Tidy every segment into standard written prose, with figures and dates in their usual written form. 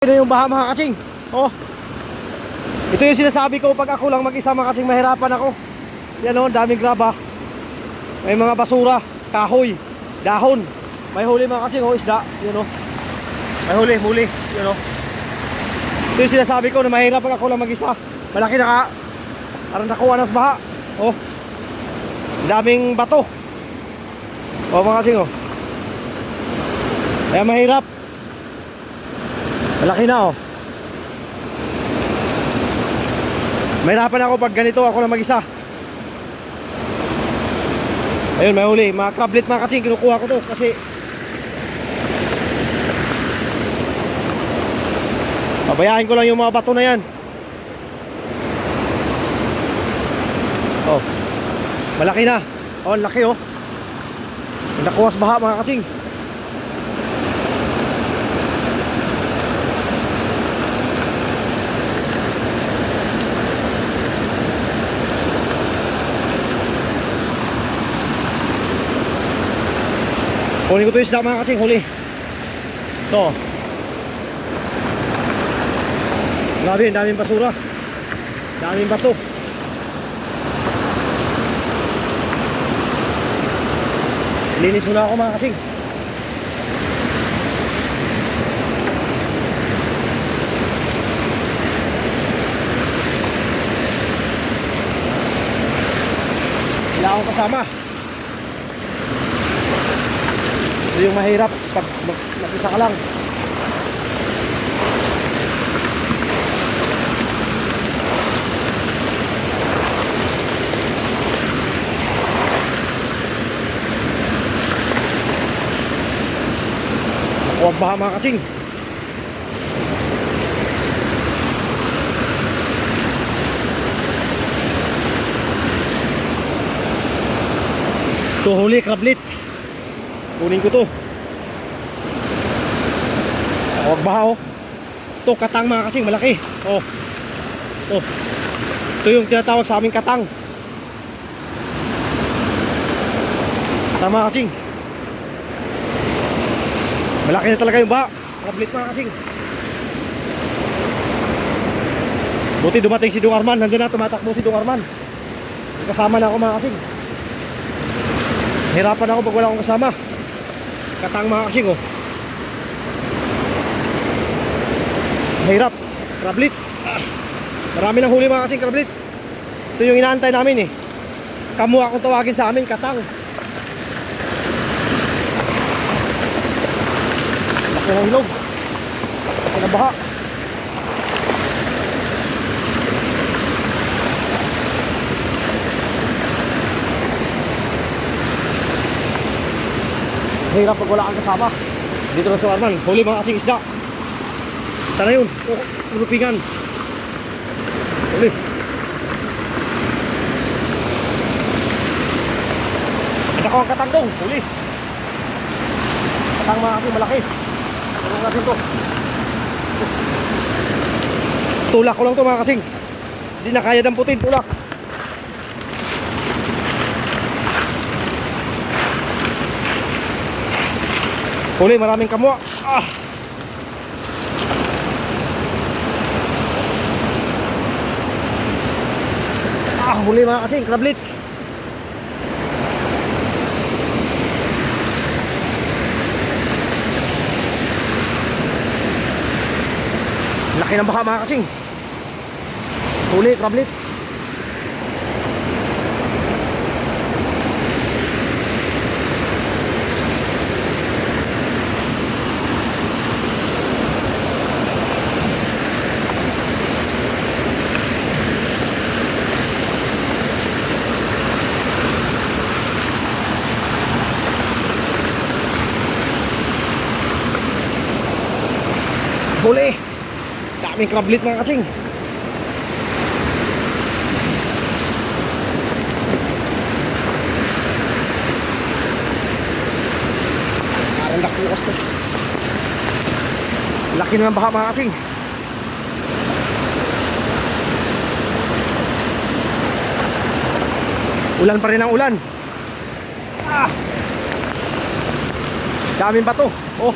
Ito yung baha mga katsing. Oh. Ito yung sinasabi ko pag ako lang mag-isa mga katsing, mahirapan ako. Yan o, daming graba. May mga basura, kahoy, dahon. May huli mga katsing, oh, isda. Yan o. May huli. Yan o. Ito yung sinasabi ko na mahirap pag ako lang mag-isa. Malaki na parang nakuha ng baha. Oh. Daming bato. Oh mga katsing, oh. Kaya mahirap. Malaki na, oh. Mahirapan ako pag ganito ako lang mag-isa. Ayun, may huli. Mga crablet mga katsing, kinukuha ko to kasi pabayahin ko lang yung mga bato na yan. Oh, malaki na. Oh, laki, oh. Nakuha sa baha mga katsing. Kunin ko ito yung isda mga katsing, huli. Ito. Grabe, daming basura. Daming bato. Linis muna ako mga katsing. Wala akong kasama. Ito yung mahirap pag mag-isa ka lang. Huwag baha mga katsing. Ito huli, crablet. Kunin ko to. Huwag baha, oh. Ito katang mga katsing, malaki. Oh. Oh. Ito yung tinatawag sa aming katang. Katang mga katsing. Malaki na talaga yung baha. Crablet mga kasing. Buti dumating si Dong Arman. Nandiyan na, tumatakbo si Dong Arman. Kasama na ako mga kasing. Hirapan ako pag wala akong kasama. Katang mga kasing, oh. Mahirap. Crablet. Marami ng huli mga kasing crablet. Ito yung inaantay namin, eh. Kamuha akong tawagin sa amin, katang. Laki ng ilog. Laki ng baha. Hirap pag wala kang kasama. Dito na sa Arman. Huli mga kasing isda. Sana yun. Ulupingan. Huli. At ako ang katangdong. Huli. Katang mga kasing malaki. Tulong natin to. Tulak ko lang to mga kasing. Hindi na kaya damputin. Tulak. Huli, maraming kamwa. Huli mga kasing, crablet. Laki ng baka mga kasing. Huli, crablet. Huli. Daming crablet mga kasing. Parang nakukas to. Laki na ng baka mga kasing. Ulan pa rin ang ulan. Daming bato. Oh.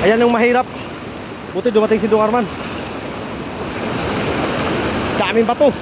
Ayan yung mahirap. Buti dumating si Dung Arman. Daming bato.